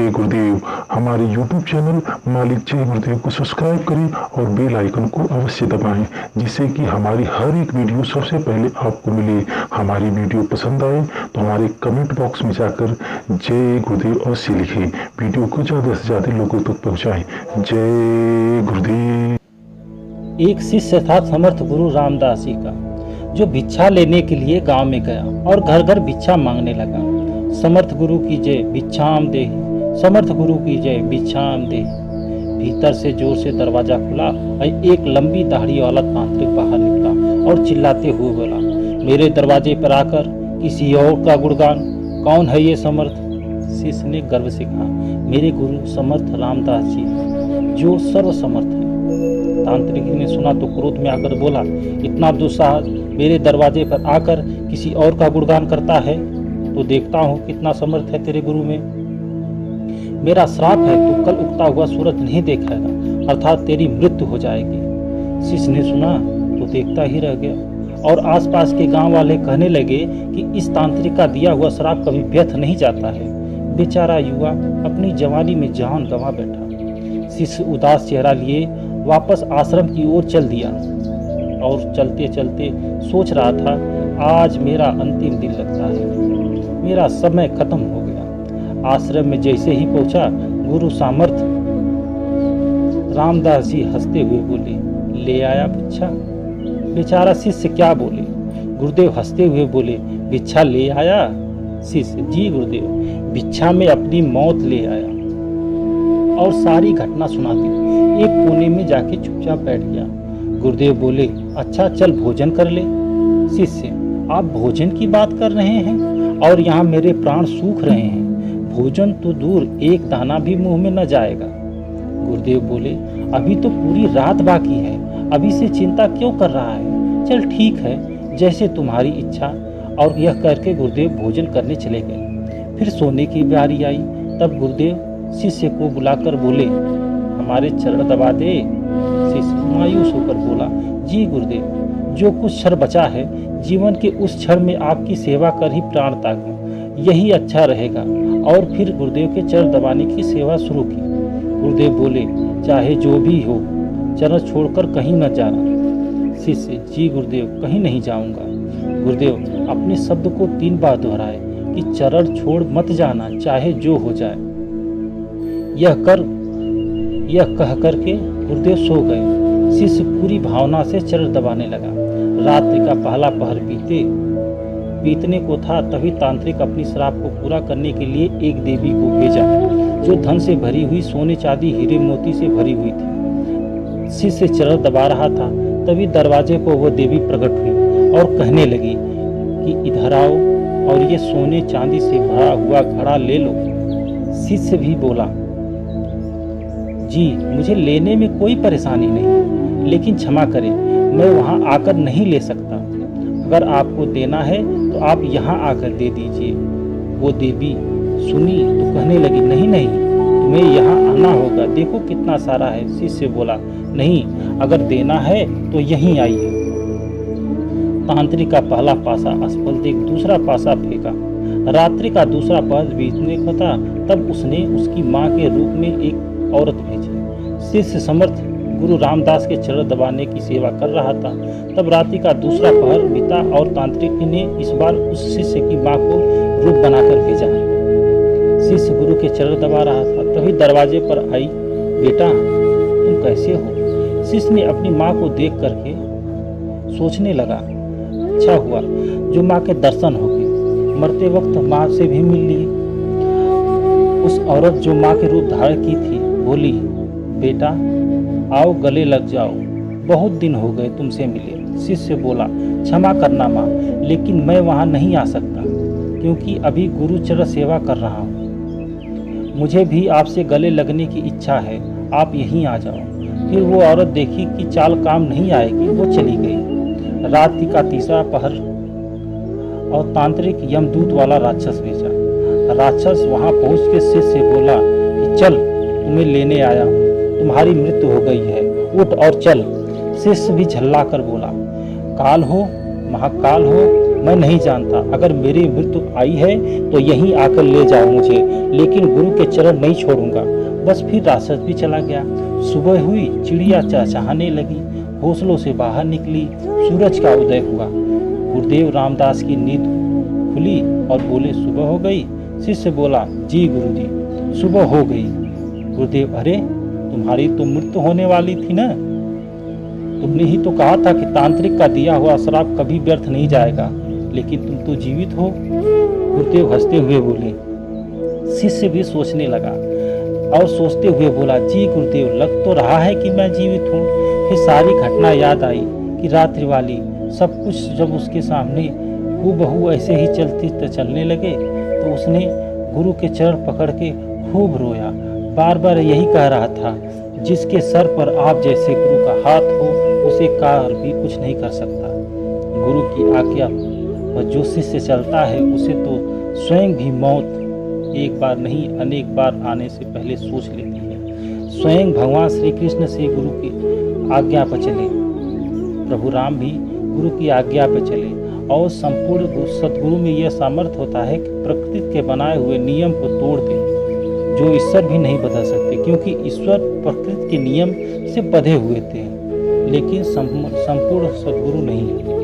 जय गुरुदेव। हमारे YouTube channel मालिक जय गुरुदेव को सब्सक्राइब करें और बेल आइकन को अवश्य दबाएं, जिससे कि हमारी हर एक वीडियो सबसे पहले आपको मिले। हमारी वीडियो पसंद आए तो हमारे कमेंट बॉक्स में जाकर जय गुरुदेव अवश्य लिखें। वीडियो को ज़्यादा से ज़्यादा लोगों तक पहुँचाएं। जय गुरुदेव। एक शिष्य था समर्थ गुरु रामदास जी का, जो भिक्षा लेने के लिए गांव में गया और घर घर भिक्षा मांगने लगा। समर्थ गुरु की जय भिक्षाम देहि, समर्थ गुरु की जय भिक्षाम देहि। भीतर से जोर से दरवाजा खुला और एक लंबी दाढ़ी वाला तांत्रिक बाहर निकला और चिल्लाते हुए बोला, मेरे दरवाजे पर आकर किसी और का गुणगान, कौन है ये समर्थ? शिष्य ने गर्व से कहा, मेरे गुरु समर्थ रामदास जी जो सर्वसमर्थ है। तांत्रिक ने सुना तो क्रोध में आकर बोला, इतना दुस्साहस मेरे दरवाजे पर आकर किसी और का गुणगान करता है, तो देखता हूँ कितना समर्थ है तेरे गुरु में। मेरा श्राप है, तू कल उगता हुआ सूरज नहीं देखेगा, अर्थात तेरी मृत्यु हो जाएगी। शिष्य ने सुना तो देखता ही रह गया और आसपास के गांव वाले कहने लगे कि इस तांत्रिक का दिया हुआ श्राप कभी व्यर्थ नहीं जाता है। बेचारा युवा अपनी जवानी में जान गंवा बैठा। शिष्य उदास चेहरा लिए वापस आश्रम की ओर चल दिया और चलते चलते सोच रहा था, आज मेरा अंतिम दिन लगता है, मेरा समय खत्म हो गया। आश्रम में जैसे ही पहुंचा, गुरु सामर्थ रामदास जी हंसते हुए बोले, ले आया भिक्षा? बेचारा शिष्य क्या बोले। गुरुदेव हंसते हुए बोले, भिक्षा ले आया? शिष्य, जी गुरुदेव, भिक्षा में अपनी मौत ले आया। और सारी घटना सुना दी। एक कोने में जाके चुपचाप बैठ गया। गुरुदेव बोले, अच्छा चल भोजन कर ले। शिष्य, आप भोजन की बात कर रहे हैं और यहाँ मेरे प्राण सूख रहे हैं, भोजन तो दूर एक दाना भी मुंह में न जाएगा। गुरुदेव बोले, अभी तो पूरी रात बाकी है, अभी से चिंता क्यों कर रहा है? चल ठीक है, जैसे तुम्हारी इच्छा। और यह करके गुरुदेव भोजन करने चले गए। फिर सोने की बारी आई, तब गुरुदेव शिष्य को बुलाकर बोले, हमारे चरण दबा दे। शिष्य मायूस होकर बोला, जी गुरुदेव, जो कुछ क्षण बचा है जीवन के उस क्षण में आपकी सेवा कर ही प्राण त्यागूं, यही अच्छा रहेगा। और फिर गुरुदेव के चरण दबाने की सेवा शुरू की। गुरुदेव बोले, चाहे जो भी हो, चरण छोड़कर कहीं न जाना। शिष्य, जी गुरुदेव, कहीं नहीं जाऊंगा। गुरुदेव अपने शब्द को 3 बार दोहराए कि चरण छोड़ मत जाना, चाहे जो हो जाए। यह कह करके गुरुदेव सो गए। शिष्य पूरी भावना से चरण दबाने लगा। रात्रि का पहला पहर बीतने को था, तभी तांत्रिक अपनी श्राप को पूरा करने के लिए एक देवी को भेजा, जो धन से भरी हुई, सोने चांदी हीरे मोती से भरी हुई थी। शिष्य चरण दबा रहा था, तभी दरवाजे पर वह देवी प्रकट हुई और कहने लगी कि इधर आओ और ये सोने चांदी से भरा हुआ घड़ा ले लो। शिष्य भी बोला, जी मुझे लेने में कोई परेशानी नहीं, लेकिन क्षमा करें, मैं वहाँ आकर नहीं ले सकता। अगर आपको देना है तो आप यहाँ आकर दे दीजिए। वो देवी सुनी तो कहने लगी, नहीं नहीं, तुम्हें यहाँ आना होगा, देखो कितना सारा है। शिष्य बोला, नहीं, अगर देना है तो यहीं आइए। तांत्रिक का पहला पासा असफल देख दूसरा पासा फेंका। रात्रि का दूसरा पहर बीतने को था, तब उसने उसकी माँ के रूप में एक औरत भेजी। शिष्य समर्थ गुरु रामदास के चरण दबाने की सेवा कर रहा था। तब रात्रि का दूसरा पहर बीता और तांत्रिक ने इस बार उस शिष्य की माँ को रूप बनाकर भेजा। शिष्य गुरु के चरण दबा रहा था, तभी दरवाजे पर आई, बेटा तुम कैसे हो? शिष्य ने अपनी माँ को देख करके सोचने लगा, अच्छा हुआ जो माँ के दर्शन हो गए, मरते वक्त माँ से भी मिल ली। उस औरत जो माँ के रूप धारण की थी बोली, बेटा आओ गले लग जाओ, बहुत दिन हो गए तुमसे मिले। शिष्य बोला, क्षमा करना माँ, लेकिन मैं वहाँ नहीं आ सकता, क्योंकि अभी गुरु चरण सेवा कर रहा हूँ। मुझे भी आपसे गले लगने की इच्छा है, आप यहीं आ जाओ। फिर वो औरत देखी कि चाल काम नहीं आएगी, वो चली गई। रात्रि का तीसरा पहर और तांत्रिक यमदूत वाला राक्षस भेजा। राक्षस वहाँ पहुँच के शिष्य से बोला कि चल, तुम्हें लेने आया हूँ, तुम्हारी मृत्यु हो गई है, उठ और चल। शिष्य भी झल्ला कर बोला, काल हो, महाकाल हो, मैं नहीं जानता, अगर मेरी मृत्यु आई है तो यहीं आकर ले जाओ मुझे, लेकिन गुरु के चरण नहीं छोड़ूंगा। बस फिर राक्षस भी चला गया। सुबह हुई, चिड़िया चहचहाने लगी, घोंसलों से बाहर निकली, सूरज का उदय हुआ। गुरुदेव रामदास की नींद खुली और बोले, सुबह हो गई? शिष्य बोला, जी गुरुजी, सुबह हो गई। गुरुदेव, अरे तुम्हारी तो मृत्यु होने वाली थी ना, तुमने ही तो कहा था कि तांत्रिक का दिया हुआ श्राप कभी व्यर्थ नहीं जाएगा, लेकिन तुम तो जीवित हो। गुरुदेव हंसते हुए बोले। शिष्य भी सोचने लगा और सोचते हुए बोला, जी गुरुदेव, लग तो रहा है कि मैं जीवित हूँ। फिर सारी घटना याद आई कि रात्रि वाली सब कुछ जब उसके सामने हूबहू ऐसे ही चलने लगे तो उसने गुरु के चरण पकड़ के खूब रोया, बार बार यही कह रहा था, जिसके सर पर आप जैसे गुरु का हाथ हो उसे काल भी कुछ नहीं कर सकता। गुरु की आज्ञा पर जो शिष्य चलता है उसे तो स्वयं भी मौत एक बार नहीं अनेक बार आने से पहले सोच लेती है। स्वयं भगवान श्री कृष्ण से गुरु की आज्ञा पर चले, प्रभु राम भी गुरु की आज्ञा पर चले, और संपूर्ण सद्गुरु में यह सामर्थ्य होता है कि प्रकृति के बनाए हुए नियम को तोड़ दे, जो ईश्वर भी नहीं बदल सकते, क्योंकि ईश्वर प्रकृति के नियम से बंधे हुए थे, लेकिन संपूर्ण सद्गुरु नहीं है।